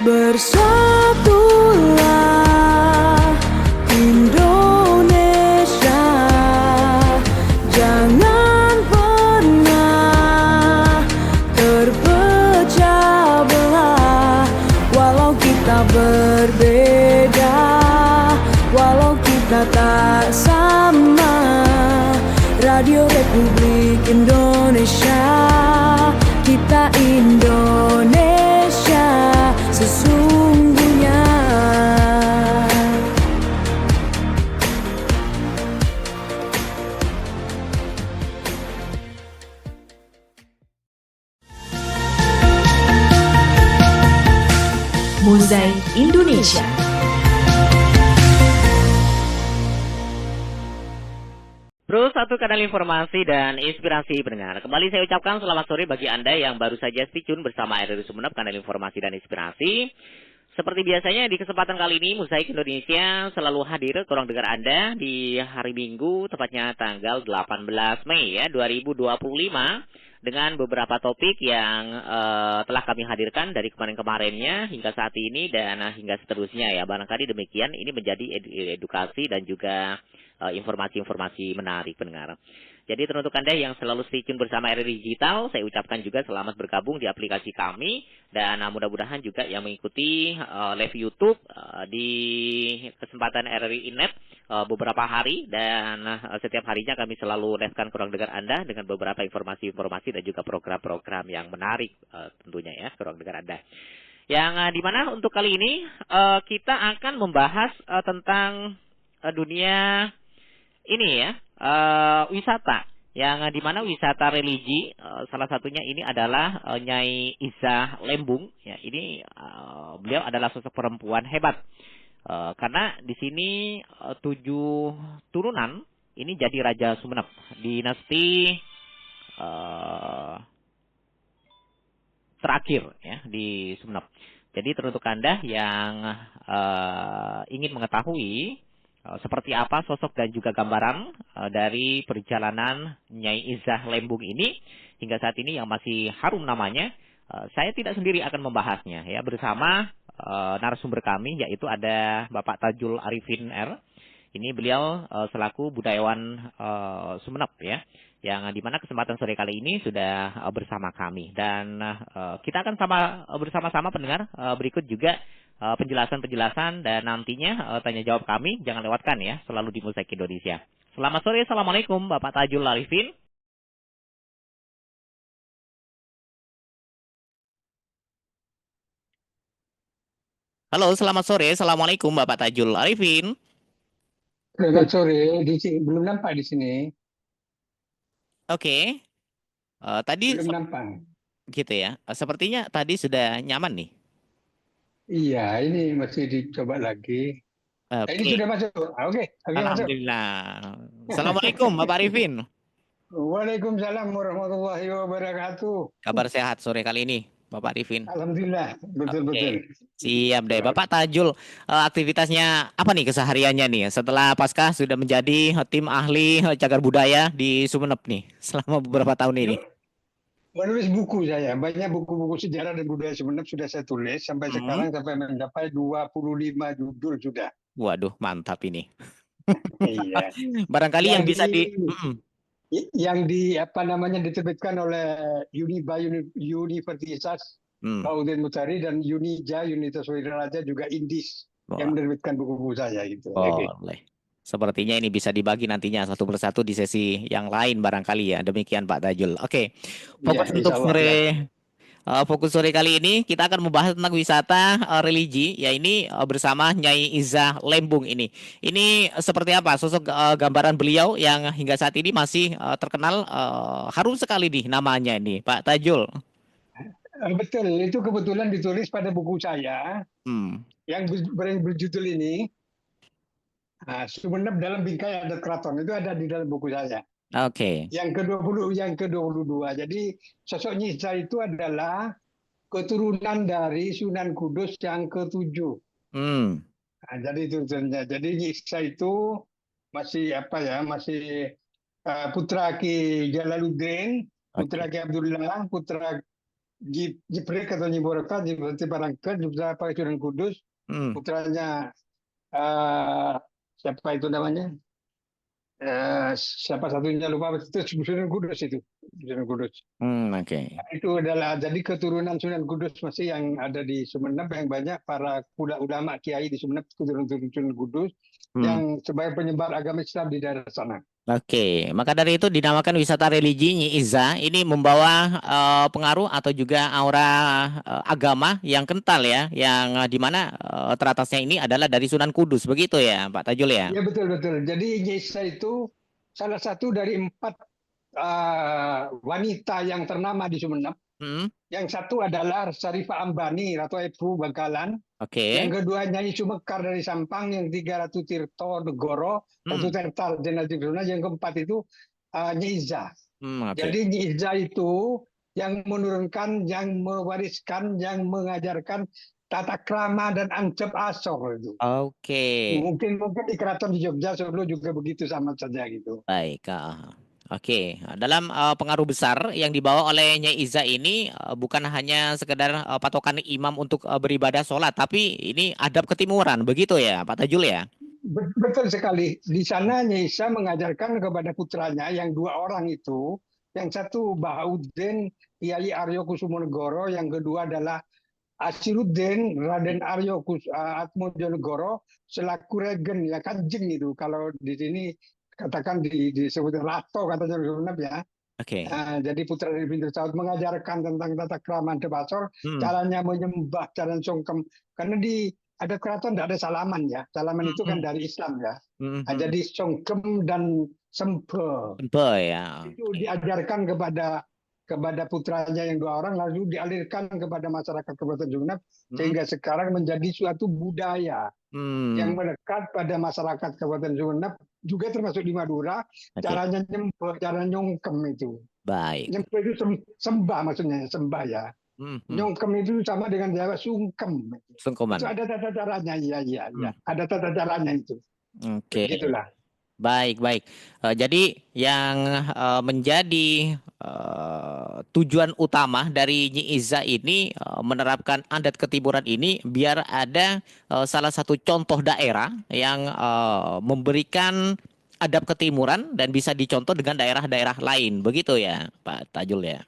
Bersatulah Indonesia, jangan pernah terpecah belah. Walau kita berbeda, walau kita tak sama, Radio Republik Indonesia, kita Indonesia sesungguhnya. Mozaik Indonesia. Terus satu kanal informasi dan inspirasi pendengar. Kembali saya ucapkan selamat sore bagi Anda yang baru saja stay tune bersama RRI Sumeneb, kanal informasi dan inspirasi. Seperti biasanya di kesempatan kali ini Mozaik Indonesia selalu hadir ke ruang dengar Anda di hari Minggu, tepatnya tanggal 18 Mei ya 2025 dengan beberapa topik yang telah kami hadirkan dari kemarin-kemarinnya hingga saat ini dan hingga seterusnya ya. Barangkali demikian ini menjadi edukasi dan juga informasi-informasi menarik pendengar. Jadi untuk Anda yang selalu stay tune bersama RRI Digital, saya ucapkan juga selamat bergabung di aplikasi kami dan mudah-mudahan juga yang mengikuti live YouTube di kesempatan RRI Inet beberapa hari dan setiap harinya kami selalu live-kan ke ruang dengar Anda dengan beberapa informasi-informasi dan juga program-program yang menarik tentunya ya ke ruang dengar Anda. Yang dimana untuk kali ini kita akan membahas tentang dunia ini ya, wisata. Yang dimana wisata religi, salah satunya ini adalah Nyai Izzah Lembung. Ya, ini beliau adalah sosok perempuan hebat. Karena di sini 7 turunan ini jadi Raja Sumeneb. Dinasti terakhir ya di Sumeneb. Jadi teruntuk Anda yang ingin mengetahui seperti apa sosok dan juga gambaran dari perjalanan Nyai Izzah Lembung ini hingga saat ini yang masih harum namanya, saya tidak sendiri akan membahasnya ya bersama narasumber kami yaitu ada Bapak Tajul Arifin R. Ini beliau selaku budayawan Sumeneb ya, yang dimana kesempatan sore kali ini sudah bersama kami dan kita akan bersama-sama pendengar berikut juga penjelasan-penjelasan dan nantinya tanya jawab kami jangan lewatkan ya selalu di Mozaik Indonesia. Selamat sore, assalamualaikum Bapak Tajul Arifin. Halo, selamat sore, assalamualaikum Bapak Tajul Arifin. Selamat sore, belum nampak di sini. Oke, tadi Belum nampak. gitu ya. Sepertinya tadi sudah nyaman nih. Iya, ini masih dicoba lagi. Ini Oke. sudah masuk. Oke, masuk. Alhamdulillah. Assalamualaikum Bapak Arifin. Waalaikumsalam warahmatullahi wabarakatuh. Kabar sehat sore kali ini Bapak Arifin. Alhamdulillah, betul-betul. Oke. Siap deh. Bapak Tajul, aktivitasnya apa nih kesehariannya nih setelah Paskah sudah menjadi tim ahli cagar budaya di Sumeneb nih selama beberapa tahun ini? Menulis buku saya, banyak buku-buku sejarah dan budaya Sumeneb sudah saya tulis sampai sekarang sampai mencapai 25 judul sudah. Waduh, mantap ini. Iya. Barangkali yang bisa yang diterbitkan oleh Uniba Universitas Kabupaten Mutari dan Unija Universitas Wiraraja juga Indis yang menerbitkan buku-buku saya gitu. Boleh. Sepertinya ini bisa dibagi nantinya satu persatu di sesi yang lain barangkali ya. Demikian Pak Tajul. Oke. Fokus Ya, untuk Allah, fokus sore kali ini kita akan membahas tentang wisata religi ya ini bersama Nyai Izzah Lembung ini. Ini seperti apa sosok gambaran beliau yang hingga saat ini masih terkenal harum sekali nih namanya ini Pak Tajul. Betul, itu kebetulan ditulis pada buku saya yang berjudul ini Sumeneb dalam Bingkai Adat Keraton, itu ada di dalam buku saya. Oke. Yang ke-22. Jadi sosok Nyisa itu adalah keturunan dari Sunan Kudus yang ke-7. Jadi itu jadi Nyisa itu masih putra Ki Jalaluddin, putra Ki Abdullah, putra Jibril atau Nyiboraka, Jibril Barangka juga pakai Sunan Kudus, putranya siapa itu namanya? Siapa satunya lupa, itu Sunan Kudus itu, Sunan Kudus. Oke. Itu adalah jadi keturunan Sunan Kudus masih yang ada di Sumeneb, yang banyak para ulama kiai di Sumeneb keturunan Sunan Kudus yang sebagai penyebar agama Islam di daerah sana. Oke, maka dari itu dinamakan wisata religi Nyi Iza. Ini membawa pengaruh atau juga aura agama yang kental ya, yang dimana teratasnya ini adalah dari Sunan Kudus, begitu ya, Pak Tajul ya? Ya betul betul. Jadi Nyi Iza itu salah satu dari 4 wanita yang ternama di Sumeneb. Yang satu adalah Sarifah Ambani, Ratu Epu Bangkalan. Yang kedua Nyai Sumekar dari Sampang, yang tiga Ratu Tirto Negoro, Ratu Tertal Jenderal Tirtona, yang keempat itu Nyi Iza. Jadi Nyi Iza itu yang menurunkan, yang mewariskan, yang mengajarkan tata krama dan ansep asor itu. Mungkin di keraton di Jogja Solo juga begitu sama saja gitu. Baik. Oke, dalam pengaruh besar yang dibawa oleh Nyai Iza ini bukan hanya sekedar patokan imam untuk beribadah sholat, tapi ini adab ketimuran, begitu ya, Pak Tajul ya? Betul sekali. Di sana Nyai Iza mengajarkan kepada putranya yang 2 orang itu, yang satu Bahauddin Kiai Aryo Kusumonegoro, yang kedua adalah Asiruddin Raden Aryo Atmojonegoro selaku regen, ya kanjeng itu kalau di sini katakan disebut Rato katanya ya. Jadi putra dari Bintur Saud mengajarkan tentang tata krama Debasor, caranya menyembah, cara sungkem. Karena di ada keraton tidak ada salaman ya. Salaman itu kan dari Islam ya. Jadi sungkem dan sembe. Ya. Itu diajarkan kepada putranya yang 2 orang, lalu dialirkan kepada masyarakat Kabupaten Sumeneb sehingga sekarang menjadi suatu budaya yang melekat pada masyarakat Kabupaten Sumeneb, juga termasuk di Madura. Caranya nyembah, cara nyongkem itu. Baik. Nyembah itu sembah, maksudnya sembah ya. Nyongkem itu sama dengan Jawa sungkem. Sungkeman. Itu ada tata caranya, iya. Ada tata caranya itu. Begitulah. Baik. Jadi yang menjadi tujuan utama dari Nyi Iza ini menerapkan adat ketimuran ini biar ada salah satu contoh daerah yang memberikan adab ketimuran dan bisa dicontoh dengan daerah-daerah lain, begitu ya, Pak Tajul ya?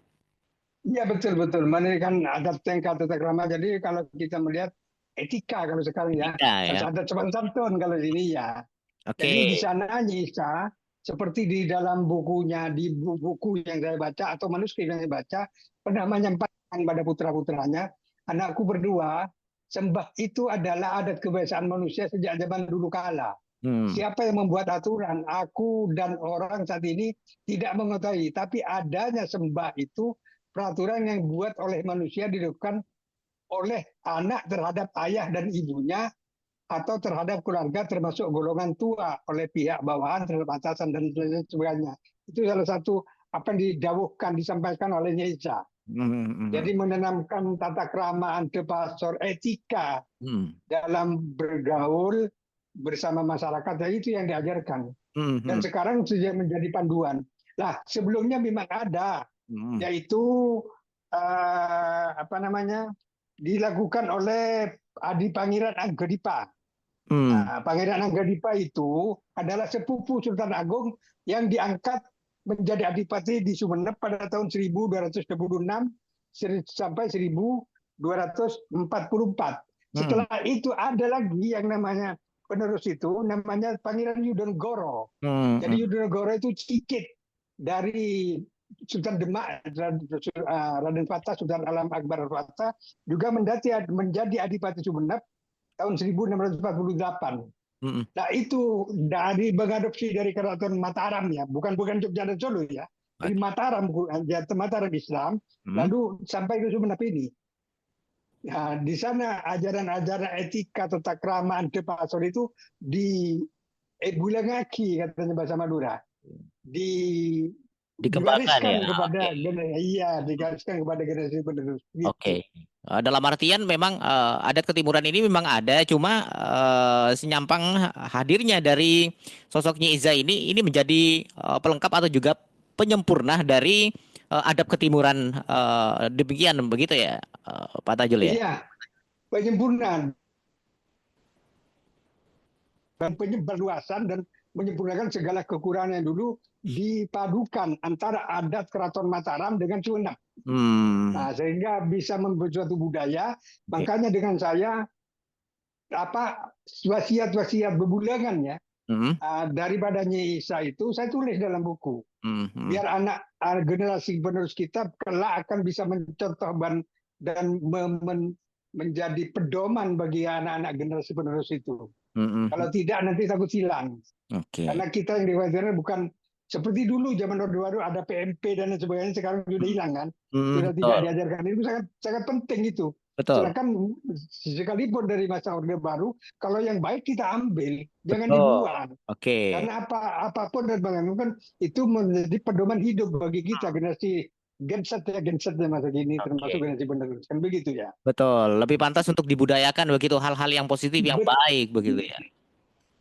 Iya betul. Menerikan adat tingkat tata krama. Jadi kalau kita melihat etika kalau sekarang ya, adat sopan santun kalau di sini ya. Jadi di sana Nyi Iza seperti di dalam bukunya, di buku yang saya baca atau manuskrip yang saya baca, pernah menyampaikan pada putra-putranya, anakku berdua, sembah itu adalah adat kebiasaan manusia sejak zaman dulu kala. Siapa yang membuat aturan? Aku dan orang saat ini tidak mengetahui. Tapi adanya sembah itu peraturan yang dibuat oleh manusia, dilakukan oleh anak terhadap ayah dan ibunya, atau terhadap keluarga termasuk golongan tua oleh pihak bawahan terhadap atasan dan sebagainya. Itu salah satu apa yang didawuhkan, disampaikan oleh Nyi Iza. Jadi menanamkan tata krama, antepasor, etika dalam bergaul bersama masyarakat, itu yang diajarkan. Dan sekarang sudah menjadi panduan. Nah, sebelumnya memang ada, yaitu dilakukan oleh Adi Pangeran Anggadipa. Pangeran Anggadipa itu adalah sepupu Sultan Agung yang diangkat menjadi adipati di Sumeneb pada tahun 1226 sampai 1244. Setelah itu ada lagi yang namanya penerus itu, namanya Pangeran Yudonegoro. Jadi Yudonegoro itu cikit dari Sultan Demak, Raden Fatah, Sultan Alam Akbar Fatah, juga menjadi adipati Sumeneb tahun 1648. Nah itu dari mengadopsi dari keraton Mataram ya, bukan Jogja dan Solo ya, dari Mataram Islam, lalu sampai ke Sumeneb ini. Nah, di sana ajaran-ajaran etika tata krama antepasor itu bulangaki katanya bahasa Madura, dikembangkan ya. Digariskan kepada generasi penerus. Dalam artian memang adat ketimuran ini memang ada, cuma senyampang hadirnya dari sosok Nyi Iza ini menjadi pelengkap atau juga penyempurna dari adab ketimuran demikian begitu ya, Pak Tajul ya? Iya, penyempurnaan dan penyebarluasan dan menyempurnakan segala kekurangan yang dulu dipadukan antara adat Keraton Mataram dengan Sunda. Nah, sehingga bisa membuat suatu budaya. Makanya dengan saya wasiat-wasiat bebulangan ya, daripada Nyi Isa itu saya tulis dalam buku. Biar anak generasi penerus kita kelak akan bisa mencontoh dan menjadi pedoman bagi anak-anak generasi penerus itu. Kalau tidak nanti takut hilang. Karena kita yang dikhawatirkan bukan seperti dulu zaman Orde Baru ada PMP dan lain sebagainya, sekarang sudah hilang kan, sudah tidak diajarkan. Itu sangat sangat penting itu. Silakan sekalipun dari masa Orde Baru, kalau yang baik kita ambil, jangan dibuang. Karena apapun dan bagaimana itu menjadi pedoman hidup bagi kita generasi genset masa kini, termasuk generasi penerus. Kan begitu ya. Betul, lebih pantas untuk dibudayakan begitu hal-hal yang positif yang baik begitu ya.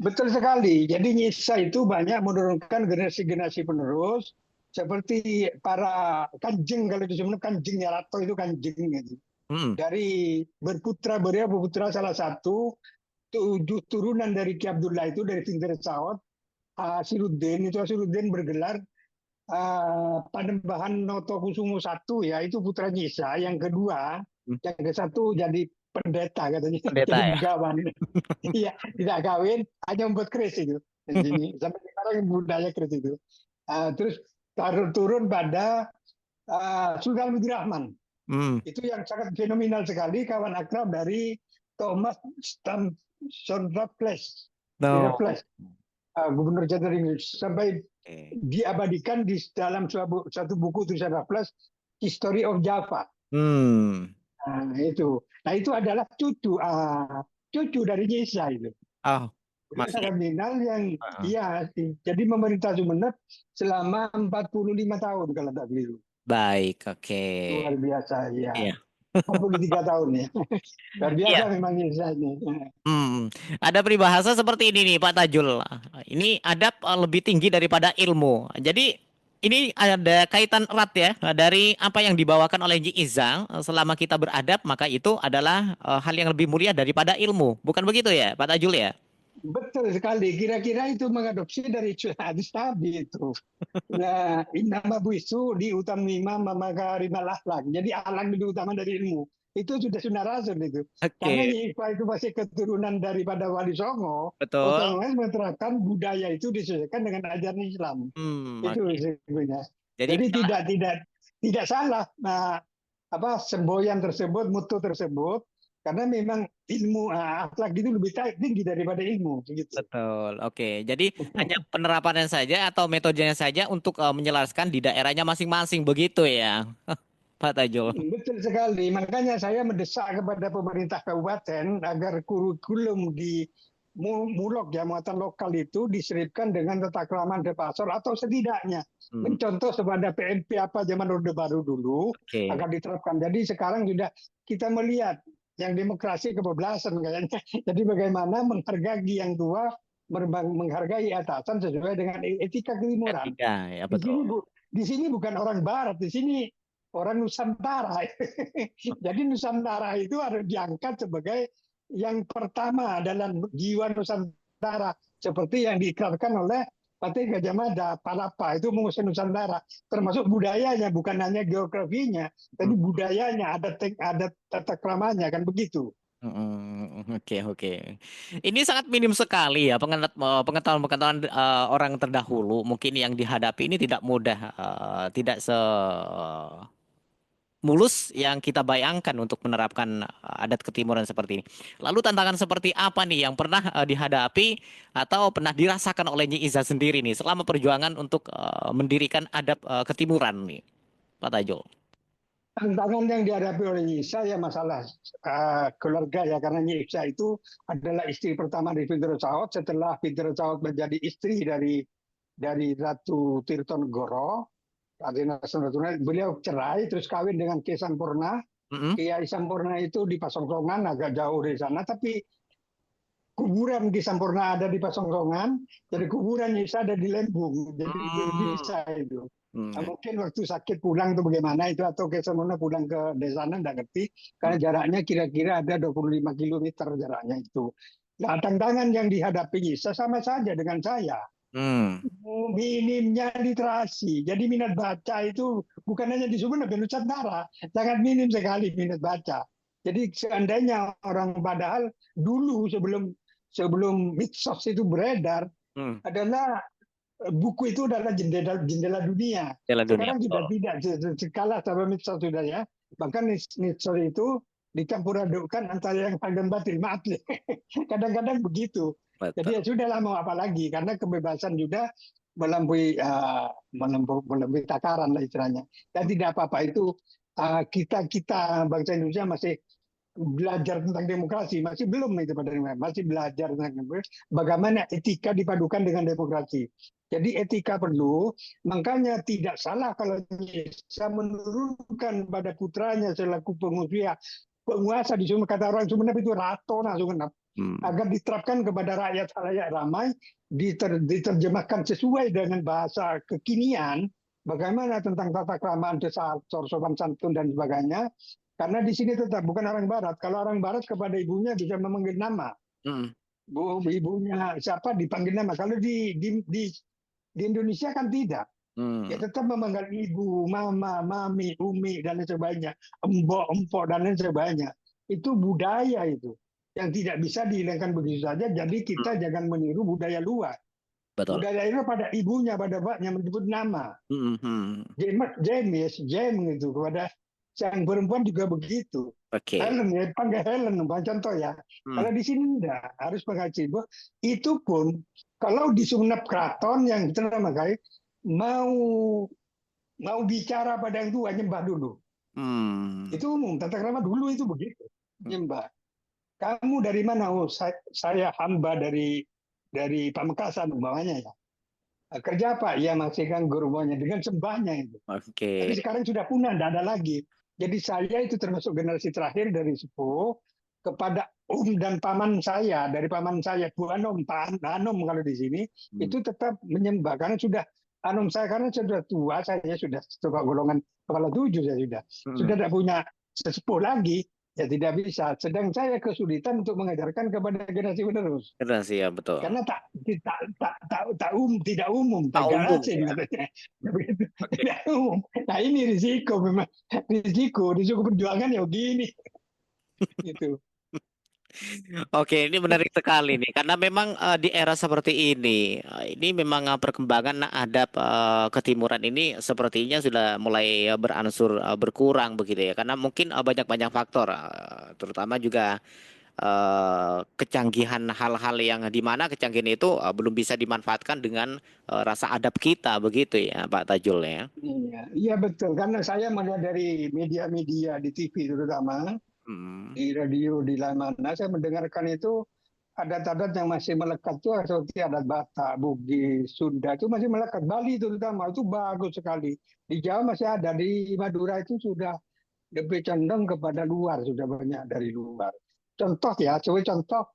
Betul sekali. Jadi Nyi Isa itu banyak menurunkan generasi-generasi penerus seperti para kanjeng, kalau itu sebenarnya kanjeng Yarato itu kanjeng gitu. Dari berputra salah satu turunan dari Ki Abdullah itu dari Pinter Saud, Asiruddin bergelar Panembahan Notokusumo I, ya itu putra Nyi Isa. Yang kedua, yang ke satu jadi pendeta katanya, Pendeta, jadi ya? begawan. Iya, tidak kawin, hanya membuat keris itu. Di sini sampai sekarang budaya keris itu. Terus turun pada Sultan Abdul Rahman. Itu yang sangat fenomenal sekali, kawan akrab dari Thomas Stamson Raffles. Gubernur Jenderal Inggris, sampai diabadikan di dalam satu buku tulisan Raffles, History of Java. Nah itu adalah cucu dari Nyi Isa itu. Kardinal yang jadi memerintah Sumeneb selama 45 tahun kalau tak keliru. Baik, Luar biasa ya. Iya. 43 tahun ya. Luar biasa memang Nyi Isa ini. Ada peribahasa seperti ini nih Pak Tajul. Ini adab lebih tinggi daripada ilmu. Jadi ini ada kaitan erat ya dari apa yang dibawakan oleh Nyi Iza. Selama kita beradab maka itu adalah hal yang lebih mulia daripada ilmu. Bukan begitu ya Pak Tajul ya? Betul sekali. Kira-kira itu mengadopsi dari hadis Nabi itu. Nah, nama buisu di utamima mamakarimah akhlak. Jadi akhlak lebih utama dari ilmu. Itu sudah rasul itu. Karena Nyi Isa itu masih keturunan daripada Wali Songo. Otomatis menerapkan budaya itu disesuaikan dengan ajaran Islam. Itu sebenarnya. Jadi tidak salah. Nah, semboyan tersebut, mutu tersebut, karena memang ilmu akhlak itu lebih tinggi daripada ilmu. Gitu. Betul, Jadi hanya penerapannya saja atau metodenya saja untuk menjelaskan di daerahnya masing-masing begitu ya, Pak Tajul. Betul sekali. Makanya saya mendesak kepada pemerintah kabupaten agar kurikulum di Mulok ya, muatan lokal itu diselipkan dengan tata krama Depasar atau setidaknya mencontoh kepada PMP apa zaman Orde Baru dulu agar diterapkan. Jadi sekarang sudah kita melihat yang demokrasi kebablasan kayaknya. Jadi bagaimana menghargai yang tua, menghargai atasan sesuai dengan etika ketimuran. Ya, betul. Di sini bukan orang Barat, di sini orang Nusantara. Jadi Nusantara itu harus diangkat sebagai yang pertama dalam jiwa Nusantara, seperti yang diikrarkan oleh Patih Gajah Mada, Palapa, itu mengusung Nusantara, termasuk budayanya, bukan hanya geografinya, tapi budayanya, ada tata kramanya, kan begitu. Oke. Ini sangat minim sekali ya pengetahuan orang terdahulu. Mungkin yang dihadapi ini tidak mudah, tidak mulus yang kita bayangkan untuk menerapkan adat ketimuran seperti ini. Lalu tantangan seperti apa nih yang pernah dihadapi atau pernah dirasakan oleh Nyi Iza sendiri nih selama perjuangan untuk mendirikan adat ketimuran nih, Pak Tajul? Tantangan yang dihadapi oleh Nyi Isa ya masalah keluarga ya, karena Nyi Isa itu adalah istri pertama dari Pinter Saud. Setelah Pinter Saud menjadi istri dari Ratu Tirtonegoro, beliau cerai terus kawin dengan Kiai Sampurna. Kiai Sampurna itu di Pasongsongan agak jauh dari sana, tapi kuburan Ki Sampurna ada di Pasongsongan, jadi kuburan Nyisa ada di Lembung. Jadi bisa itu. Nah, mungkin waktu sakit pulang tuh bagaimana itu, atau Ki Sampurna pulang ke desa sana nggak ngerti, karena jaraknya kira-kira ada 25 kilometer jaraknya itu. Nah, tantangan yang dihadapi Nyisa sama saja dengan saya. Minimnya literasi. Jadi minat baca itu bukan hanya di Sumeneb dan Nusantara, sangat minim sekali minat baca. Jadi seandainya orang, padahal dulu sebelum medsos itu beredar, adalah buku itu adalah jendela dunia. Jalan dunia, Sekarang sudah tidak sekala sama medsos sudah ya. Bahkan medsos itu dicampur adukkan antara yang hak dan batil. Maaf ya. Kadang-kadang begitu. betul. Jadi ya sudah lama apa lagi, karena kebebasan juga melampaui takaran lah istilahnya. Dan tidak apa-apa itu, kita bangsa Indonesia masih belajar tentang demokrasi, masih belum itu pada masih belajar tentang demokrasi, bagaimana etika dipadukan dengan demokrasi. Jadi etika perlu, makanya tidak salah kalau bisa menurunkan pada putranya selaku penguasa di Sumeneb, kata orang Sumeneb itu Ratona Sumeneb, agar diterapkan kepada rakyat halayak ramai, diterjemahkan sesuai dengan bahasa kekinian, bagaimana tentang tata krama, desa, sopan santun dan sebagainya. Karena di sini tetap bukan orang Barat. Kalau orang Barat kepada ibunya bisa memanggil nama. Bu, ibunya siapa dipanggil nama. Kalau di Indonesia kan tidak. Ya tetap memanggil ibu, mama, mami, umi dan lain sebagainya, embok, empok dan lain sebagainya. Itu budaya itu yang tidak bisa dihilangkan begitu saja. Jadi kita jangan meniru budaya luar. Betul. Budaya itu pada ibunya, pada bapaknya menyebut nama. James gitu, kepada sang perempuan juga begitu. Helen ya, panggil Helen, contoh ya. Kalau di sini enggak, harus pakai Cibo. Itu pun kalau di Sumeneb Keraton yang kita namakan, mau bicara pada yang tua, nyembah dulu. Itu umum, tata krama dulu itu begitu, nyembah. Kamu dari mana? Oh, saya hamba dari Pamekasan umpamanya ya. Kerja apa? Ya masih kan gerumanya dengan sembahnya itu. Tapi sekarang sudah punah, tidak ada lagi. Jadi saya itu termasuk generasi terakhir dari sepuh kepada dan paman saya, dari paman saya Bu Anom, Pak Anom kalau di sini itu tetap menyembah karena sudah Anom saya karena sudah tua, saya sudah coba golongan kepala 7 saya sudah tidak punya sesepuh lagi. Ya tidak bisa. Sedang saya kesulitan untuk mengajarkan kepada generasi penerus. Generasi ya betul. Karena tidak umum, tidak asing katanya. Tidak umum. Nah ini risiko memang, risiko perjuangan ya begini. Gitu. Oke, ini menarik sekali nih, karena memang di era seperti ini memang perkembangan adab ketimuran ini sepertinya sudah mulai beransur berkurang begitu ya, karena mungkin banyak faktor, terutama juga kecanggihan hal-hal yang dimana kecanggihan itu belum bisa dimanfaatkan dengan rasa adab kita begitu ya, Pak Tajul ya. Iya betul, karena saya melihat dari media-media di TV terutama. Di radio di mana saya mendengarkan itu adat-adat yang masih melekat tuh seperti adat Batak, Bugis, Sunda itu masih melekat. Bali terutama itu bagus sekali. Di Jawa masih ada, di Madura itu sudah lebih condong kepada luar, sudah banyak dari luar. Contoh ya, contoh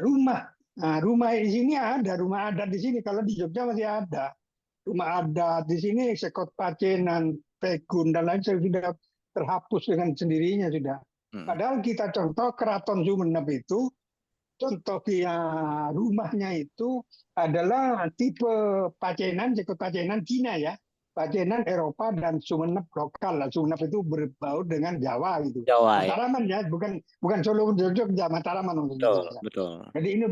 rumah. Nah, rumah di sini ada, rumah adat di sini. Kalau di Jogja masih ada rumah adat di sini, sekot pacenan, pegun dan lain sudah terhapus dengan sendirinya sudah. Padahal kita contoh Keraton Sumeneb itu, contoh rumahnya itu adalah tipe pacenan, sekot pacenan Cina ya, pacenan Eropa dan Sumeneb lokal. Sumeneb itu berbau dengan Jawa gitu. Jawa, Mataraman ya, bukan Solo, Jogja, Mataraman. Betul. Jadi ini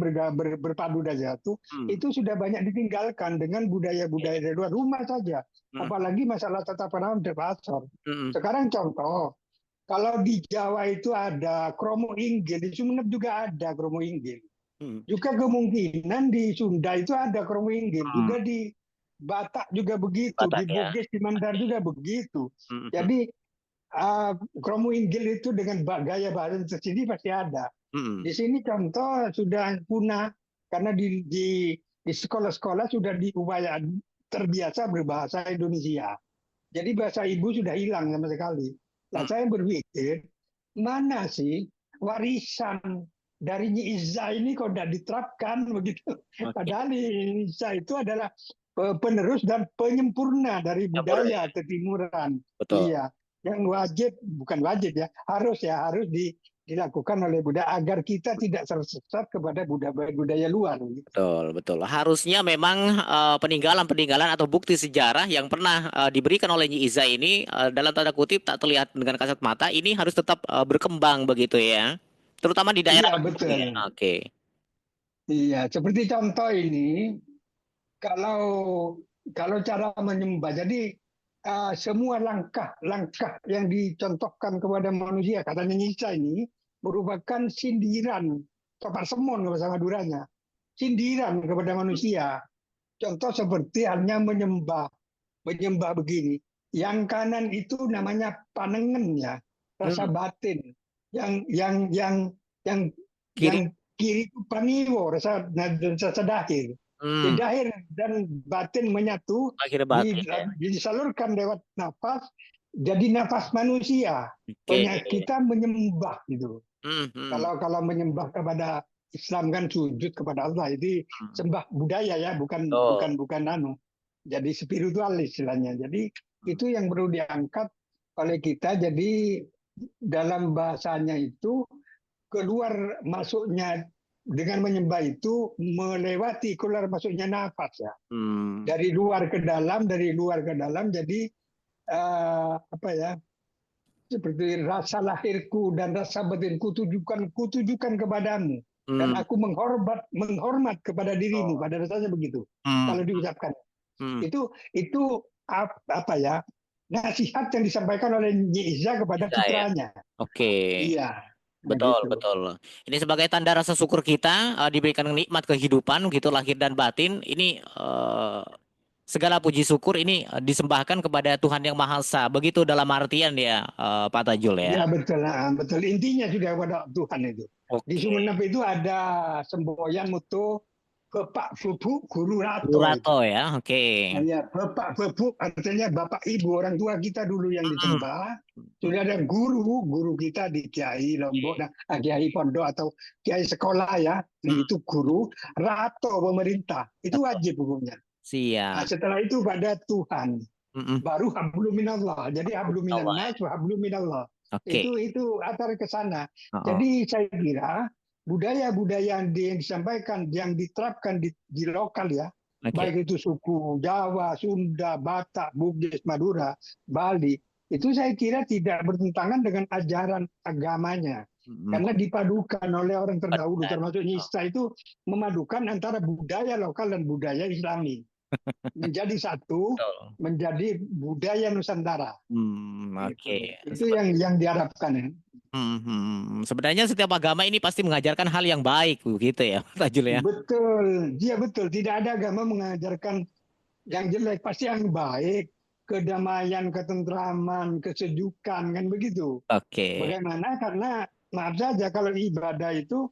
berpadu saja tuh. Itu sudah banyak ditinggalkan dengan budaya-budaya dari luar rumah saja. Apalagi masalah tata krama pasar. Sekarang contoh. Kalau di Jawa itu ada kromo inggil, di Sumeneb juga ada kromo inggil. Juga kemungkinan di Sunda itu ada kromo inggil. Juga di Batak juga begitu, di Bugis, di Mandar juga begitu. Jadi kromo inggil itu dengan gaya bahasa tersendiri pasti ada. Di sini contoh sudah punah karena di sekolah-sekolah sudah diupayakan terbiasa berbahasa Indonesia. Jadi bahasa ibu sudah hilang sama sekali. Nah, saya berpikir, mana sih warisan dari Nyi Iza ini kok tidak diterapkan begitu. Padahal Nyi Iza itu adalah penerus dan penyempurna dari budaya ketimuran. Betul. Iya, yang wajib bukan wajib ya, harus dilakukan oleh budaya agar kita tidak tersesat kepada budaya luar. Betul, betul. Harusnya memang peninggalan-peninggalan atau bukti sejarah yang pernah diberikan oleh Nyi Iza ini dalam tanda kutip tak terlihat dengan kasat mata ini harus tetap berkembang begitu ya. Terutama di daerah. Iya betul. Ya. Oke. Iya, seperti contoh ini kalau kalau cara menyembah, jadi semua langkah-langkah yang dicontohkan kepada manusia, katanya Nisa ini merupakan sindiran, Topar Semon bahasa Maduranya, sindiran kepada manusia. Contoh seperti halnya menyembah begini. Yang kanan itu namanya panengen ya, rasa batin. Yang Kiri. kiri itu paniwo, rasa dahir. Dahir dan batin menyatu, disalurkan lewat nafas, jadi nafas manusia. Kita menyembah gitu. Kalau menyembah kepada Islam kan sujud kepada Allah, itu sembah budaya ya, bukan jadi spiritual istilahnya. Jadi itu yang perlu diangkat oleh kita. Jadi dalam bahasanya itu keluar masuknya dengan menyembah itu melewati keluar masuknya nafas ya. Dari luar ke dalam, jadi apa ya? Seperti rasa lahirku dan rasa batinku kutujukan kepadamu. Dan aku menghormat kepada dirimu, pada rasanya begitu. Kalau diucapkan. Itu apa ya? Nasihat yang disampaikan oleh Nyi Iza kepada putranya. Oke. Iya. Betul, gitu. betul. Ini sebagai tanda rasa syukur kita diberikan nikmat kehidupan gitu lahir dan batin. Ini segala puji syukur ini disembahkan kepada Tuhan Yang Maha Esa. Begitu dalam artian ya Pak Tajul ya. Ya betul, betul. Intinya juga kepada Tuhan itu. Di Sumeneb itu ada semboyan mutu Bapak Bubuk Guru Rato. Guru Rato ya, oke. Ya, Bapak Bubuk artinya bapak ibu orang tua kita dulu yang disembah. Sudah ada guru kita di Kiai Lombok, Kiai Pondok atau Kiai sekolah ya, itu guru. Rato pemerintah, itu wajib hukumnya. Siap. Nah, setelah itu pada Tuhan, baru hablum minallah. Jadi hablum minannas wa hablum minallah. Itu antar ke sana. Jadi saya kira budaya-budaya yang disampaikan, yang diterapkan di lokal ya, baik itu suku Jawa, Sunda, Batak, Bugis, Madura, Bali, itu saya kira tidak bertentangan dengan ajaran agamanya. Karena dipadukan oleh orang terdahulu, termasuk Nisa itu memadukan antara budaya lokal dan budaya Islami. Menjadi satu, menjadi budaya Nusantara. Itu yang diharapkan ya. Sebenarnya setiap agama ini pasti mengajarkan hal yang baik, gitu ya, Tajul ya. Betul, dia betul. Tidak ada agama mengajarkan yang jelek, pasti yang baik, kedamaian, ketentraman, kesejukan, kan begitu. Bagaimana? Karena maaf saja kalau ibadah itu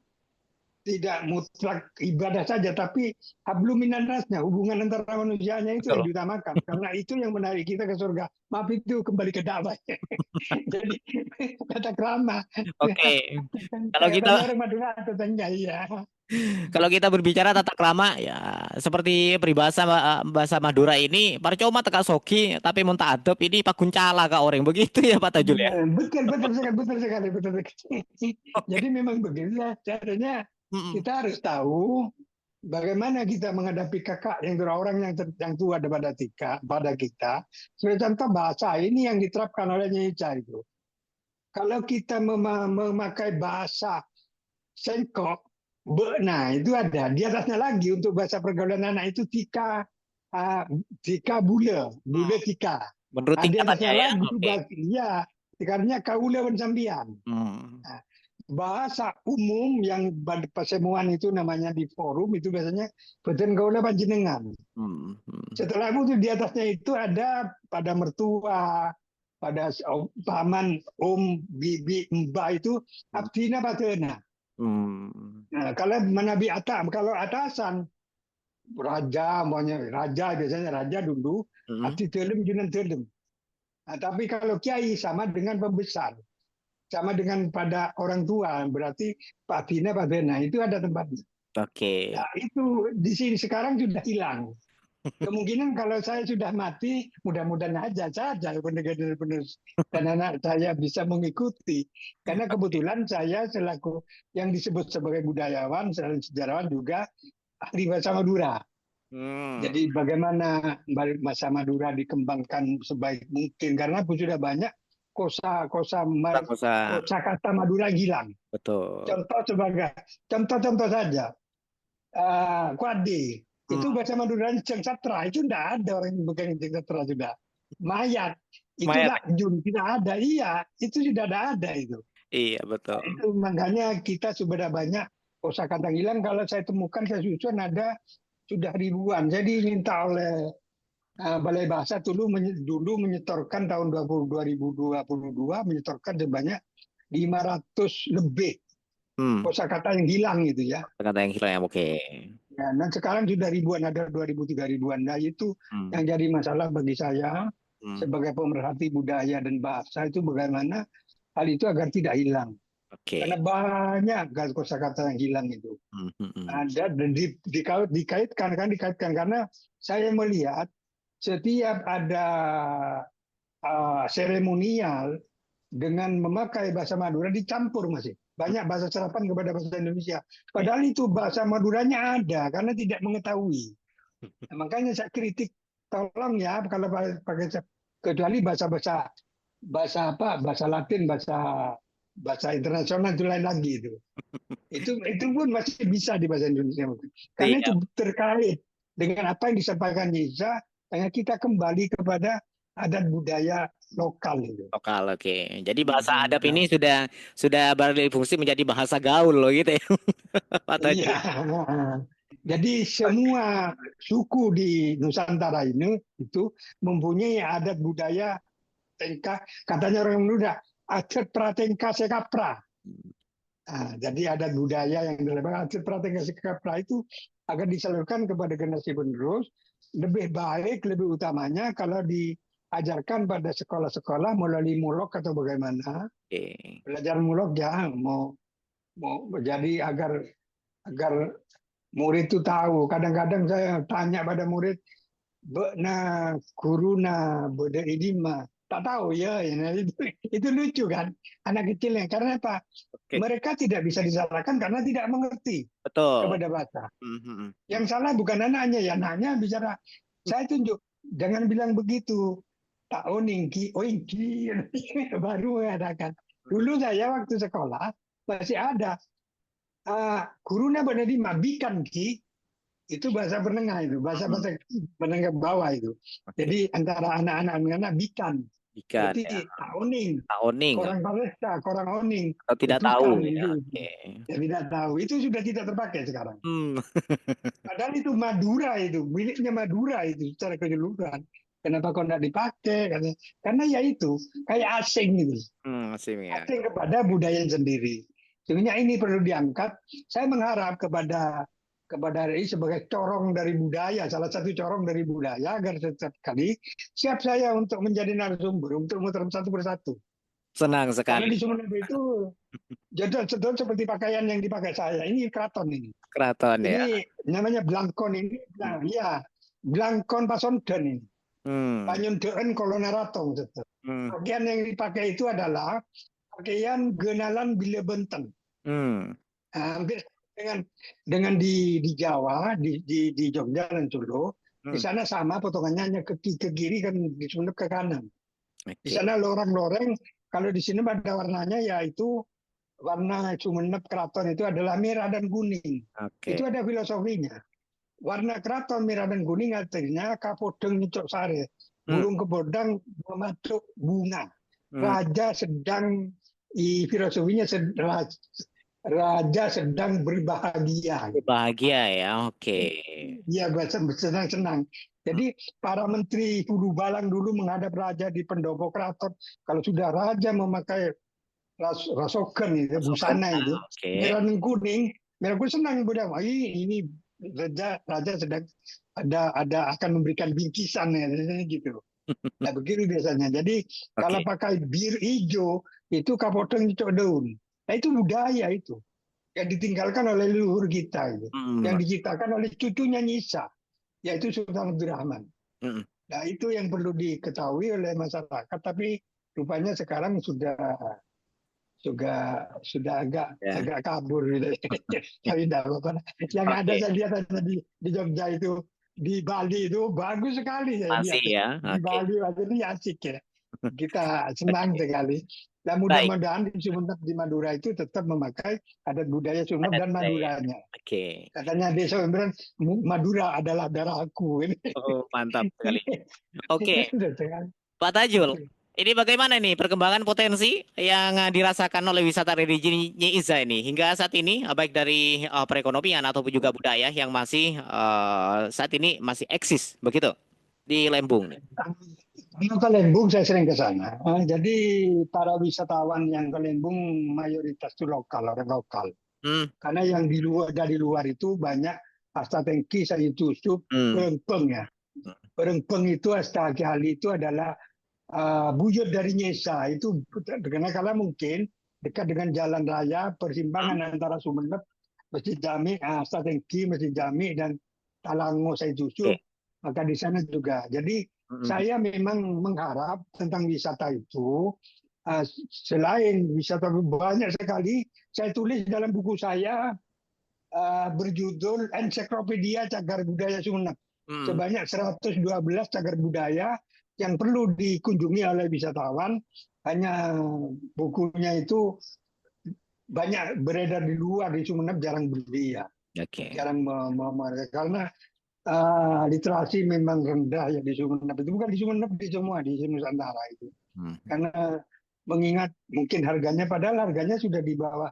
tidak mutlak ibadah saja, tapi hablum minannasnya, hubungan antara manusianya itu yang diutamakan. Karena itu yang menarik kita ke surga. Maaf itu kembali ke dakwah. Jadi kata krama. Kalau kita kalau kita berbicara tata krama ya seperti peribahasa bahasa Madura ini parcoma teka soki tapi muntah adab ini pakuncala ka orang begitu ya Pak Tajul ya. Betul sekali. Jadi memang beginilah caranya. Kita harus tahu bagaimana kita menghadapi kakak yang orang yang tua pada kita. Sebagai contoh bahasa ini yang diterapkan oleh Nyica itu. Kalau kita memakai bahasa sengkok, nah itu ada. Di atasnya lagi untuk bahasa pergaulan anak itu tika bule tika. Menurut tingkatannya ya. Karena kaula sambian. Bahasa umum yang persemuan itu namanya di forum itu biasanya beten gaula panjenengan. Setelah itu di atasnya itu ada pada mertua, pada paman, bibi, mbah itu abdina patena. Nah, kalau menabi atam, kalau atasan raja, biasanya raja dulu, abdi telem junan telem. Nah, tapi kalau kiai sama dengan pembesar. sama dengan pada orang tua, berarti Pak Bina, Pak Bena itu ada tempatnya. Oke. Nah, itu di sini sekarang sudah hilang. Kemungkinan kalau saya sudah mati, mudah-mudahan aja saja penerus dan anak saya bisa mengikuti. Karena kebetulan saya selaku yang disebut sebagai budayawan, selain sejarawan juga ahli bahasa Madura. Jadi bagaimana bahasa Madura dikembangkan sebaik mungkin karena sudah banyak kosa kata Madura hilang. Betul. Contoh saja. Kuade itu bahasa Madura Ceng Satra itu tidak ada orang yang pegang Ceng Satra sudah. Mayat itulah Jun tidak ada. Iya, itu sudah ada itu. Iya, betul. Itu makanya kita sudah banyak kosakata hilang. Kalau saya temukan saya susun ada sudah ribuan. Jadi minta oleh Balai Bahasa dulu menyetorkan tahun 2022 menyetorkan sebanyak 500 lebih kosakata yang hilang gitu ya. Kata yang hilang ya, oke. Ya, dan sekarang sudah ribuan, ada 2000 3000-an. Nah, itu yang jadi masalah bagi saya sebagai pemerhati budaya dan bahasa itu bagaimana hal itu agar tidak hilang. Karena banyak kosakata yang hilang itu. Ada dan dikaitkan karena saya melihat setiap ada seremonial dengan memakai bahasa Madura dicampur masih. Banyak bahasa serapan kepada bahasa Indonesia. Padahal itu bahasa Maduranya ada karena tidak mengetahui. Nah, makanya saya kritik, tolong ya kalau pakai kecuali bahasa Latin, bahasa internasional itu lain lagi itu. Itu pun masih bisa di bahasa Indonesia. Karena itu terkait dengan apa yang disampaikan Yeza, hanya kita kembali kepada adat budaya lokal itu. Lokal, oke. Jadi bahasa adat ini sudah beralih fungsi menjadi bahasa gaul loh gitu ya. Iya. Jadi semua suku di Nusantara ini itu mempunyai adat budaya tengka, katanya orang Madura, adat pratengka sekapra. Nah, jadi adat budaya yang dilakukan adat pratengka sekapra itu agar disalurkan kepada generasi penerus lebih baik, lebih utamanya kalau diajarkan pada sekolah-sekolah melalui mulok atau bagaimana. Belajar mulok ya mau jadi agar murid itu tahu. Kadang-kadang saya tanya pada murid, "Bekna guruna bode idima." Tak tahu ya, itu lucu kan anak kecilnya. Karena apa? Mereka tidak bisa disalahkan karena tidak mengerti kepada bahasa. Yang salah bukan anaknya, ya anaknya bicara. Saya tunjuk, jangan bilang begitu. Tak oningki, baru mengatakan. Dulu saya waktu sekolah masih ada guruna bode idima bikan ki. Itu bahasa penengah itu, bahasa penengah bawah itu. Jadi antara anak-anak bikan. Berarti taoning, orang Palesta, orang oning. Atau tidak tahu. Ya, tidak tahu. Itu sudah tidak terpakai sekarang. Padahal itu Madura itu, miliknya Madura itu secara keseluruhan. Kenapa kok tidak dipakai? Karena ya itu, kayak asing gitu. Asing kepada budaya sendiri. Sebenarnya ini perlu diangkat. Saya mengharap kepada RI sebagai corong dari budaya, salah satu corong dari budaya, agar setiap kali siap saya untuk menjadi narasumber, untuk muter satu persatu. Senang sekali. Karena di Sumeneb itu jadwal seperti pakaian yang dipakai saya. Ini keraton ini. Keraton ya. Ini namanya blangkon ini. Nah, ya, blangkon pasondan ini. Panyundeun kolonaraton. Pakaian yang dipakai itu adalah pakaian genalan bila benten. Hampir dengan di Jawa, di Jogja dan Solo, di sana sama potongannya hanya ke kiri kan, di Sumeneb ke kanan. Di sana loreng-loreng, kalau di sini ada warnanya yaitu warna Sumeneb keraton itu adalah merah dan kuning. Itu ada filosofinya. Warna keraton merah dan kuning artinya kapodeng nyucuk sare, burung kebodang memaduk bunga. Raja sedang filosofinya Raja sedang berbahagia. Berbahagia ya, Iya, senang-senang. Jadi para menteri Hulu Balang dulu menghadap raja di pendopo keraton. Kalau sudah raja memakai rasokan itu, busana itu, merah dan kuning, merah kuning senang budaya. Ini raja sedang akan memberikan bingkisan ya, gitu. Nah, begitu biasanya. Jadi kalau Oke. pakai bir hijau itu kapotong cocok daun. Nah, itu budaya itu yang ditinggalkan oleh leluhur kita itu. Hmm. Yang diciptakan oleh cucunya Nyisa, yaitu Sultan Abdurrahman. Hmm. Nah, itu yang perlu diketahui oleh masyarakat, tapi rupanya sekarang sudah agak Ya. agak kabur gitu. Tapi tidak apa-apa. Yang ada Oke. saya lihat ada di Jogja itu, di Bali itu bagus sekali saya Masih lihat. ya. Di Oke. Bali waktu itu asik ya. Kita senang Oke. sekali. Dan Baik. mudah-mudahan di Sumeneb di Madura itu tetap memakai adat budaya Sumeneb Adat dan budaya. Maduranya. Oke. Katanya desa Sumeneb, Madura adalah darahku. Ini. Oh, mantap sekali. Oke, Oke. Pak Tajul. Ini bagaimana nih perkembangan potensi yang dirasakan oleh wisata religi Nyiiza ini hingga saat ini, baik dari perekonomian ataupun juga budaya yang masih saat ini masih eksis begitu di Lembung. Kalau ke Lembung saya sering ke sana. Jadi para wisatawan yang ke Lembung mayoritas itu lokal, orang lokal. Hmm. Karena yang di luar dari luar itu banyak Asta Tengki, Sayu Tusuk, Hmm. Perengpeng ya. Perengpeng itu Asta Aki Ali itu adalah buyut dari Nyesa. Itu karena mungkin dekat dengan jalan raya persimpangan antara Sumeneb, Masjid Jami, Asta Tengki, Masjid Jami dan Talango Sayu Tusuk. Oke. Maka di sana juga. Jadi Hmm. saya memang mengharap tentang wisata itu, selain wisata banyak sekali, saya tulis dalam buku saya berjudul Ensiklopedia Cagar Budaya Sumeneb. Hmm. Sebanyak 112 cagar budaya yang perlu dikunjungi oleh wisatawan. Hanya bukunya itu banyak beredar di luar, di Sumeneb jarang beli ya. Oke. Jarang karena literasi memang rendah ya di Sumeneb itu, bukan di Sumeneb, di semua di Nusantara itu. Karena mengingat mungkin harganya, padahal harganya sudah di bawah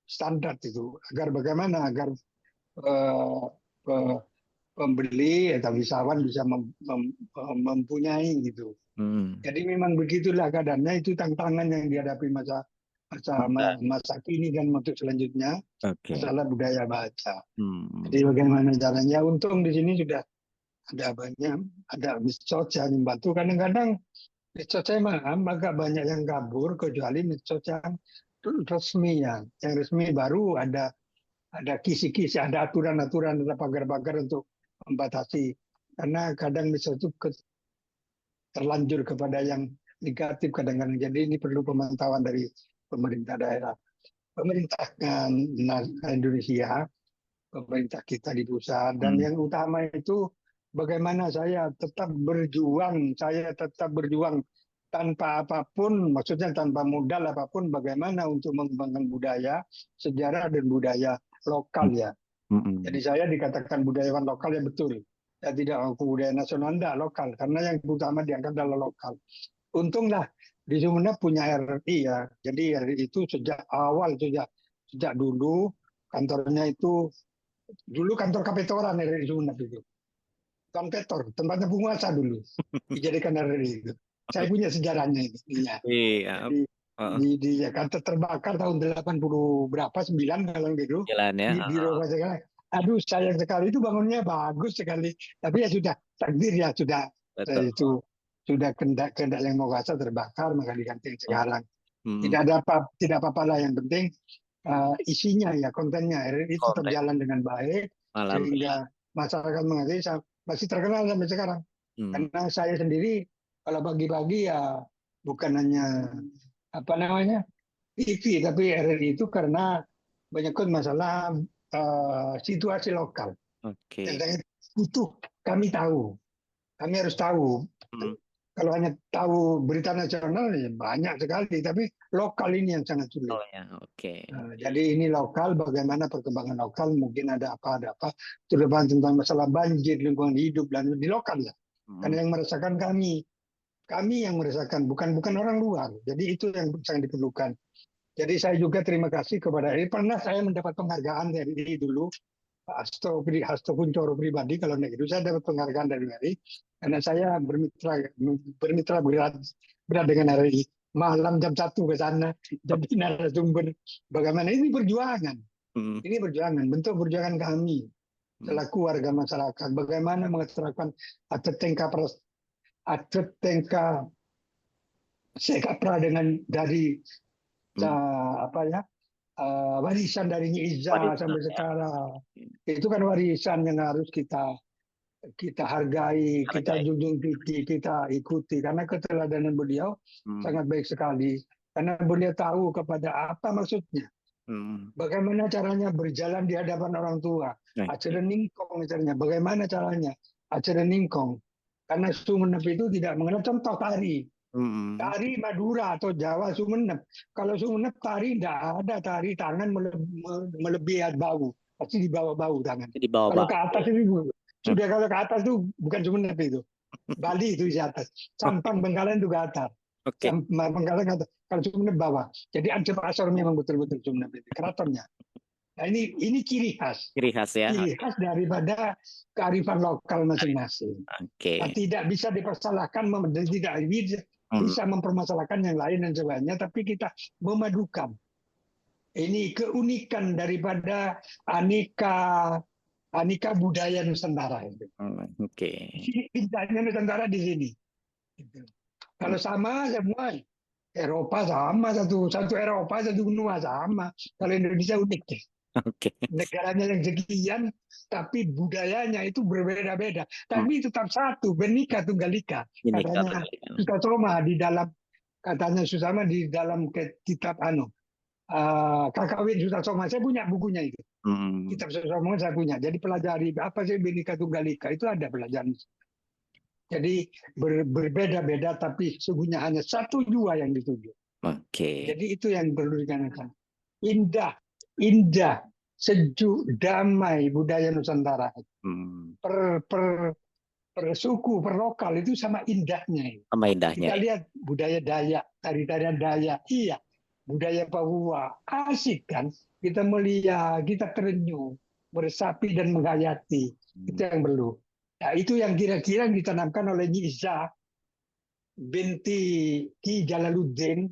standar itu. Agar bagaimana agar pembeli atau wisatawan bisa mempunyai gitu. Jadi memang begitulah keadaannya, itu tantangan yang dihadapi masa kini dan untuk selanjutnya, masalah budaya baca. Jadi bagaimana caranya? Untung di sini sudah ada banyak, ada medsos yang membantu. Kadang-kadang medsos saya agak banyak yang kabur, kecuali medsos yang resmi ya. Yang resmi baru ada kisi-kisi, ada aturan-aturan, ada pagar-pagar untuk membatasi. Karena kadang medsos itu terlanjur kepada yang negatif kadang-kadang. Jadi ini perlu pemantauan dari pemerintah daerah. Pemerintah Indonesia, pemerintah kita di pusat, dan yang utama itu bagaimana saya tetap berjuang tanpa apapun, maksudnya tanpa modal apapun, bagaimana untuk mengembangkan budaya, sejarah dan budaya lokal ya. Jadi saya dikatakan budayawan lokal ya betul. Ya tidak budaya nasional, enggak lokal, karena yang utama diangkat adalah lokal. Untunglah di Sumeneb punya RRI ya. Jadi RRI itu sejak awal, sejak dulu kantornya itu, dulu kantor Kapetoran RRI Sumeneb itu. Kantor, tempatnya penguasa dulu. Dijadikan RRI itu. Saya punya sejarahnya itu. Iya. Jadi di Jakarta terbakar tahun 80 berapa, 9 kalau gitu. Di biro saya. Aduh sayang sekali, itu bangunnya bagus sekali. Tapi ya sudah, takdir ya sudah. Itu sudah kehendak yang menguasa terbakar, maka diganti sekarang. Tidak apa-apa lah, yang penting isinya ya, kontennya itu tetap jalan dengan baik, sehingga masyarakat mengerti. Masih terkenal sampai sekarang. Karena saya sendiri kalau bagi-bagi ya bukan hanya TV, tapi RRI itu karena banyak masalah situasi lokal. Yang butuh kami tahu, kami harus tahu. Kalau hanya tahu berita nasional ya banyak sekali, tapi lokal ini yang sangat sulit. Jadi ini lokal, bagaimana perkembangan lokal, mungkin ada apa, terutama tentang masalah banjir, lingkungan hidup, dan di lokal ya. Karena yang merasakan kami yang merasakan, bukan orang luar. Jadi itu yang sangat diperlukan. Jadi saya juga terima kasih kepada RRI. Pernah saya mendapat penghargaan dari RRI dulu, Pak Hasto Kuncoro pribadi, kalau enggak itu saya dapat penghargaan dari RRI karena saya bermitra berat dengan RRI. Malam jam 1 ke sana jadi narasumber. Bagaimana ini perjuangan? Ini perjuangan, bentuk perjuangan kami selaku warga masyarakat. Bagaimana mengeterapkan atlet tengka sekapra dengan dari warisan dari Nyi Iza sampai sekarang. Itu kan warisan yang harus kita hargai, kita junjung tinggi, kita ikuti. Karena keteladanan beliau sangat baik sekali. Karena beliau tahu kepada apa maksudnya. Bagaimana caranya berjalan di hadapan orang tua. Acara ningkong caranya. Bagaimana caranya? Acara ningkong. Karena Sumenep itu tidak mengenal contoh tari. Tari Madura atau Jawa Sumenep. Kalau Sumenep tari tidak ada tari tangan melebihi bau. Pasti di bawah bau tangan. Kalau ke atas itu sudah, kalau ke atas itu bukan Sumenep itu. Bali itu di atas. Sampang Bengkalan itu ke atas. Bengkalan ke atas. Kalau Sumenep bawah. Jadi Ancep Asor memang betul-betul Sumenep itu. Keratonnya. Nah ini ciri khas. Ciri khas ya. Ciri khas daripada kearifan lokal masing-masing. Nah, tidak bisa dipersalahkan, tidak bisa mempermasalahkan yang lain dan sebagainya, tapi kita memadukan. Ini keunikan daripada aneka budaya Nusantara itu. Indahnya Nusantara di sini. Kalau sama semua, Eropa sama, satu Eropa, satu benua sama. Kalau Indonesia unik deh. Negaranya yang sekian, tapi budayanya itu berbeda-beda. Tapi tetap satu, Bhinneka Tunggal Ika. Katanya Sutasoma di dalam kitab Kakawin Sutasoma. Saya punya bukunya itu. Kitab Sutasoma saya punya. Jadi pelajari apa sih Bhinneka Tunggal Ika, itu ada pelajaran. Jadi berbeda-beda, tapi sesungguhnya hanya satu dua yang dituju. Jadi itu yang perlu dikatakan. Indah, sejuk, damai budaya Nusantara. Per suku, per lokal itu sama indahnya. Kita lihat budaya Dayak, tari-tarian Dayak. Iya, budaya Papua. Asik kan? Kita melihat, kita terenyuh, meresapi dan menghayati. Itu yang perlu. Nah, itu yang kira-kira ditanamkan oleh Nyi Iza binti Ki Jalaluddin,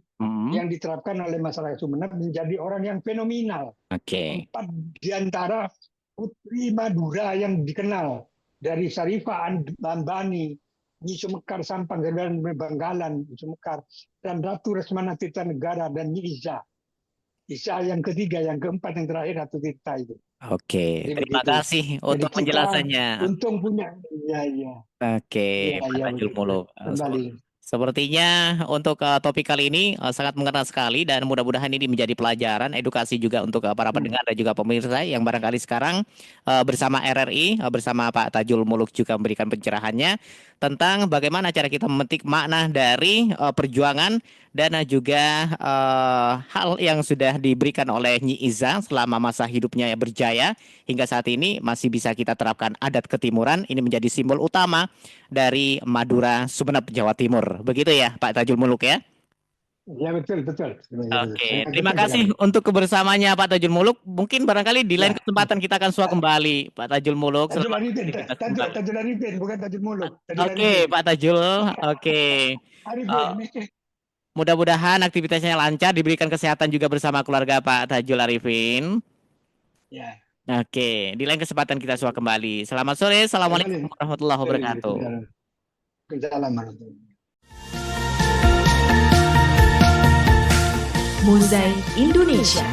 yang diterapkan oleh masyarakat Sumenep menjadi orang yang fenomenal. 4 di antara putri Madura yang dikenal, dari Syarifah Ambani, Nyi Sumekar Sampang dan Banggalan, Sumekar, dan Ratu Resmana Tirtanegara dan Nyi Iza. Iza yang ketiga, yang keempat, yang terakhir Ratu Tirta itu. Terima kasih untuk penjelasannya. Untung punya. Pak Tajul Muluk. Sepertinya untuk topik kali ini sangat mengena sekali, dan mudah-mudahan ini menjadi pelajaran edukasi juga untuk para pendengar dan juga pemirsa yang barangkali sekarang bersama RRI, bersama Pak Tajul Muluk juga memberikan pencerahannya tentang bagaimana cara kita memetik makna dari perjuangan dan juga hal yang sudah diberikan oleh Nyi Iza selama masa hidupnya yang berjaya hingga saat ini masih bisa kita terapkan. Adat ketimuran ini menjadi simbol utama dari Madura, Sumenep, Jawa Timur. Begitu ya Pak Tajul Muluk ya? Ya, betul. Terima kasih untuk kebersamaannya Pak Tajul Muluk. Mungkin barangkali di lain kesempatan kita akan suah kembali Pak Tajul Muluk. Tajul Arifin, bukan Tajul Muluk. Pak Tajul. Mudah-mudahan aktivitasnya lancar, diberikan kesehatan juga bersama keluarga Pak Tajul Arifin. Ya. Di lain kesempatan kita suah kembali. Selamat sore. Assalamualaikum warahmatullahi wabarakatuh. Mozaik Indonesia.